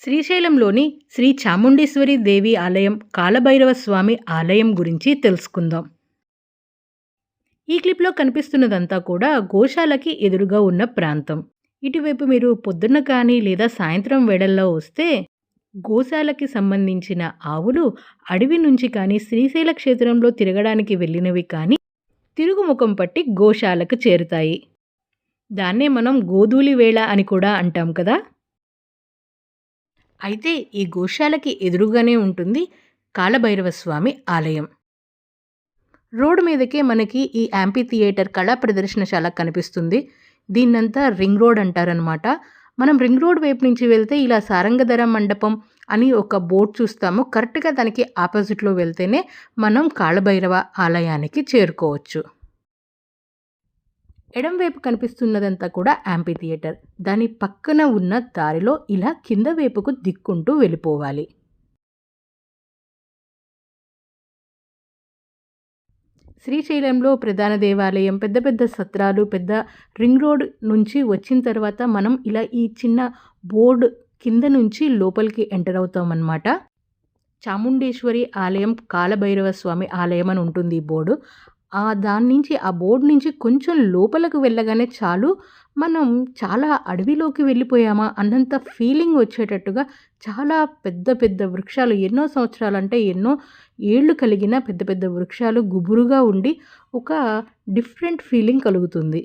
శ్రీశైలంలోని శ్రీ చాముండేశ్వరి దేవి ఆలయం, కాలభైరవ స్వామి ఆలయం గురించి తెలుసుకుందాం. ఈ క్లిప్‌లో కనిపిస్తున్నదంతా కూడా గోశాలకి ఎదురుగా ఉన్న ప్రాంతం. ఇటువైపు మీరు పొద్దున్న కానీ లేదా సాయంత్రం వేళల్లో వస్తే గోశాలకి సంబంధించిన ఆవులు అడవి నుంచి కానీ, శ్రీశైల క్షేత్రంలో తిరగడానికి వెళ్ళినవి కానీ తిరుగుముఖం పట్టి గోశాలకు చేరుతాయి. దాన్నే మనం గోధూళి వేళ అని కూడా అంటాం కదా! అయితే ఈ గోశాలకి ఎదురుగానే ఉంటుంది కాలభైరవ స్వామి ఆలయం. రోడ్డు మీదకే మనకి ఈ యాంఫీ థియేటర్ కళా ప్రదర్శనశాల కనిపిస్తుంది. దీన్నంతా రింగ్ రోడ్ అంటారనమాట. మనం రింగ్ రోడ్ వైపు నుంచి వెళ్తే ఇలా సారంగధర మండపం అని ఒక బోర్డ్ చూస్తాము. కరెక్ట్‌గా దానికి ఆపోజిట్‌లో వెళ్తేనే మనం కాలభైరవ ఆలయానికి చేరుకోవచ్చు. ఎడమ వైపు కనిపిస్తున్నదంతా కూడా యాంఫీ థియేటర్. దాని పక్కన ఉన్న దారిలో ఇలా కింద వైపుకు దిక్కుంటూ వెళ్ళిపోవాలి. శ్రీశైలంలో ప్రధాన దేవాలయం, పెద్ద పెద్ద సత్రాలు, పెద్ద రింగ్ రోడ్ నుంచి వచ్చిన తర్వాత మనం ఇలా ఈ చిన్న బోర్డ్ కింద నుంచి లోపలికి ఎంటర్ అవుతామన్నమాట. చాముండేశ్వరి ఆలయం, కాలభైరవ స్వామి ఆలయం అని ఉంటుంది ఈ బోర్డు. దాని నుంచి ఆ బోర్డ్ నుంచి కొంచెం లోపలకు వెళ్ళగానే చాలు మనం చాలా అడవిలోకి వెళ్ళిపోయామా అన్నంత ఫీలింగ్ వచ్చేటట్టుగా చాలా పెద్ద పెద్ద వృక్షాలు, ఎన్నో సంవత్సరాలంటే ఎన్నో ఏళ్ళు కలిగిన పెద్ద పెద్ద వృక్షాలు గుబురుగా ఉండి ఒక డిఫరెంట్ ఫీలింగ్ కలుగుతుంది.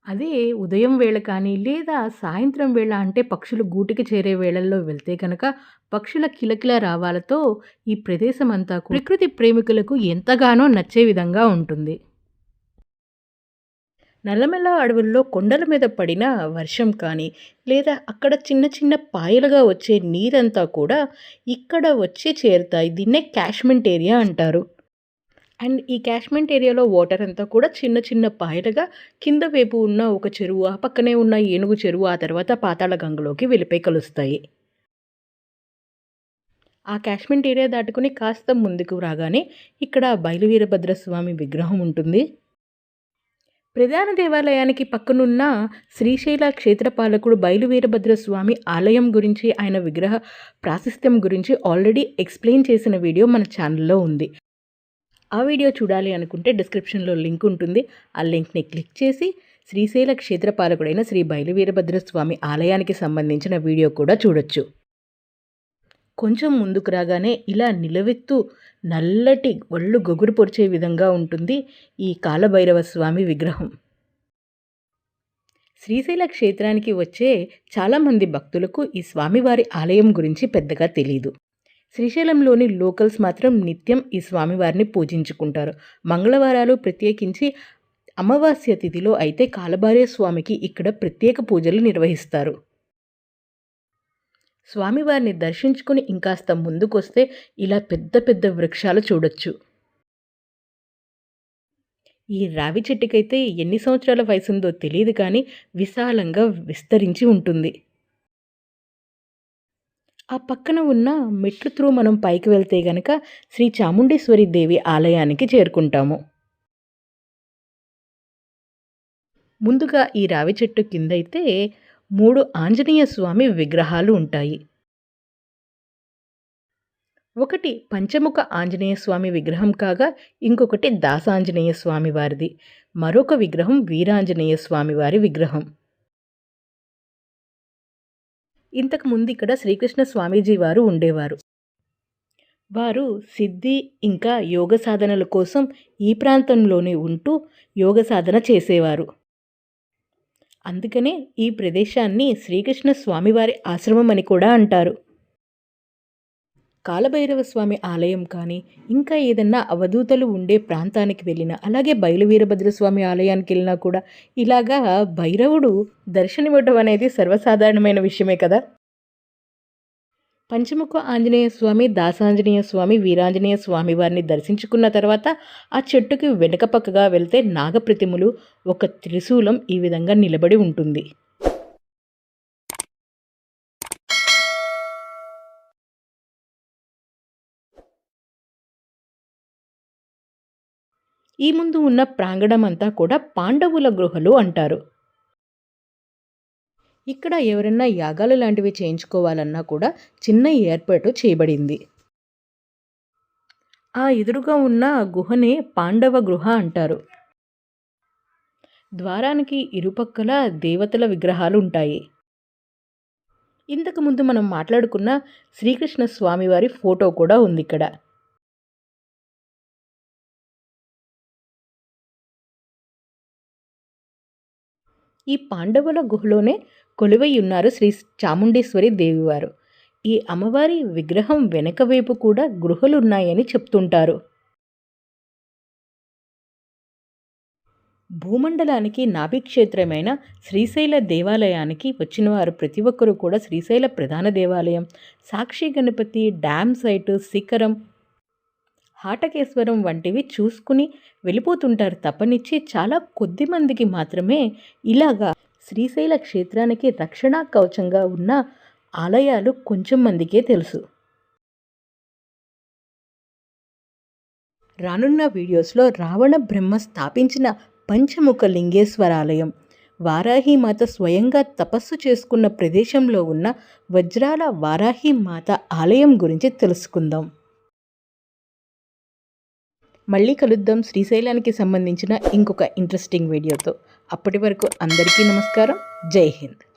అదే ఉదయం వేళ కానీ లేదా సాయంత్రం వేళ అంటే పక్షులు గూటికి చేరే వేళల్లో వెళ్తే కనుక పక్షుల కిలకిల రావాలతో ఈ ప్రదేశం అంతా ప్రకృతి ప్రేమికులకు ఎంతగానో నచ్చే విధంగా ఉంటుంది. నల్లమల్ల అడవుల్లో కొండల మీద పడిన వర్షం కానీ లేదా అక్కడ చిన్న చిన్న పాయలుగా వచ్చే నీరంతా కూడా ఇక్కడ వచ్చి చేరుతాయి. దీన్నే క్యాష్మెంట్ ఏరియా అంటారు. అండ్ ఈ క్యాష్మెంట్ ఏరియాలో వాటర్ అంతా కూడా చిన్న చిన్న పాయలుగా కింద వైపు ఉన్న ఒక చెరువు, ఆ పక్కనే ఉన్న ఏనుగు చెరువు, ఆ తర్వాత పాతాళ గంగలోకి వెళ్ళిపోయి కలుస్తాయి. ఆ క్యాష్మెంట్ ఏరియా దాటుకుని కాస్త ముందుకు రాగానే ఇక్కడ బయలువీరభద్రస్వామి విగ్రహం ఉంటుంది. ప్రధాన దేవాలయానికి పక్కనున్న శ్రీశైల క్షేత్రపాలకుడు బయలువీరభద్రస్వామి ఆలయం గురించి, ఆయన విగ్రహ ప్రాశస్త్యం గురించి ఆల్రెడీ ఎక్స్ప్లెయిన్ చేసిన వీడియో మన ఛానల్లో ఉంది. ఆ వీడియో చూడాలి అనుకుంటే డిస్క్రిప్షన్లో లింక్ ఉంటుంది. ఆ లింక్ని క్లిక్ చేసి శ్రీశైల క్షేత్రపాలకుడైన శ్రీ బయలువీరభద్రస్వామి ఆలయానికి సంబంధించిన వీడియో కూడా చూడొచ్చు. కొంచెం ముందుకు రాగానే ఇలా నిలవెత్తు నల్లటి ఒళ్ళు గొగురు పొడిచే విధంగా ఉంటుంది ఈ కాలభైరవ స్వామి విగ్రహం. శ్రీశైల క్షేత్రానికి వచ్చే చాలామంది భక్తులకు ఈ స్వామివారి ఆలయం గురించి పెద్దగా తెలీదు. శ్రీశైలంలోని లోకల్స్ మాత్రం నిత్యం ఈ స్వామివారిని పూజించుకుంటారు. మంగళవారాలు ప్రత్యేకించి అమావాస్య తిథిలో అయితే కాలభైరవ స్వామికి ఇక్కడ ప్రత్యేక పూజలు నిర్వహిస్తారు. స్వామివారిని దర్శించుకుని ఇంకాస్త ముందుకొస్తే ఇలా పెద్ద పెద్ద వృక్షాలు చూడొచ్చు. ఈ రావి చెట్టుకైతే ఎన్ని సంవత్సరాల వయసుందో తెలియదు కానీ విశాలంగా విస్తరించి ఉంటుంది. ఆ పక్కన ఉన్న మెట్లు త్రూ మనం పైకి వెళ్తే గనక శ్రీ చాముండేశ్వరి దేవి ఆలయానికి చేరుకుంటాము. ముందుగా ఈ రావి చెట్టు కిందైతే 3 ఆంజనేయ స్వామి విగ్రహాలు ఉంటాయి. ఒకటి పంచముఖ ఆంజనేయ స్వామి విగ్రహం కాగా ఇంకొకటి దాసాంజనేయ స్వామి వారిది, మరొక విగ్రహం వీరాంజనేయ స్వామి వారి విగ్రహం. ఇంతకు ముందు ఇక్కడ శ్రీకృష్ణ స్వామీజీ వారు ఉండేవారు. వారు సిద్ధి ఇంకా యోగ సాధనల కోసం ఈ ప్రాంతంలోనే ఉంటూ యోగ సాధన చేసేవారు. అందుకనే ఈ ప్రదేశాన్ని శ్రీకృష్ణ స్వామివారి ఆశ్రమం అని కూడా అంటారు. కాలభైరవ స్వామి ఆలయం కానీ ఇంకా ఏదన్నా అవధూతలు ఉండే ప్రాంతానికి వెళ్ళినా, అలాగే బయలువీరభద్రస్వామి ఆలయానికి వెళ్ళినా కూడా ఇలాగా భైరవుడు దర్శనమివ్వడం అనేది సర్వసాధారణమైన విషయమే కదా. పంచముఖ ఆంజనేయ స్వామి, దాసాంజనేయ స్వామి, వీరాంజనేయ స్వామి వారిని దర్శించుకున్న తర్వాత ఆ చెట్టుకి వెనుక పక్కగా వెళ్తే నాగప్రతిమలు, ఒక త్రిశూలం ఈ విధంగా నిలబడి ఉంటుంది. ఈ ముందు ఉన్న ప్రాంగణం అంతా కూడా పాండవుల గృహలు అంటారు. ఇక్కడ ఎవరైనా యాగాలు లాంటివి చేయించుకోవాలన్నా కూడా చిన్న ఏర్పాటు చేయబడింది. ఆ ఎదురుగా ఉన్న గుహనే పాండవ గృహ అంటారు. ద్వారానికి ఇరుపక్కల దేవతల విగ్రహాలు ఉంటాయి. ఇంతకుముందు మనం మాట్లాడుకున్న శ్రీకృష్ణ స్వామివారి ఫోటో కూడా ఉంది ఇక్కడ. ఈ పాండవుల గుహలోనే కొలువై ఉన్నారు శ్రీ చాముండేశ్వరి దేవివారు. ఈ అమ్మవారి విగ్రహం వెనక వైపు కూడా గృహలున్నాయని చెప్తుంటారు. భూమండలానికి నాభిక్షేత్రమైన శ్రీశైల దేవాలయానికి వచ్చిన వారు ప్రతి ఒక్కరూ కూడా శ్రీశైల ప్రధాన దేవాలయం, సాక్షి గణపతి, డ్యామ్ సైటు, శిఖరం, హాటకేశ్వరం వంటివి చూసుకుని వెళ్ళిపోతుంటారు తప్పనిచ్చి చాలా కొద్ది మందికి మాత్రమే ఇలాగా శ్రీశైల క్షేత్రానికి రక్షణ కవచంగా ఉన్న ఆలయాలు కొంచెం మందికే తెలుసు. రానున్న వీడియోస్లో రావణ బ్రహ్మ స్థాపించిన పంచముఖ లింగేశ్వరాలయం, వారాహిమాత స్వయంగా తపస్సు చేసుకున్న ప్రదేశంలో ఉన్న వజ్రాల వారాహిమాత ఆలయం గురించి తెలుసుకుందాం. మళ్ళీ కలుద్దాం శ్రీశైలానికి సంబంధించిన ఇంకొక ఇంట్రెస్టింగ్ వీడియోతో. అప్పటి వరకు అందరికీ నమస్కారం. జై హింద్.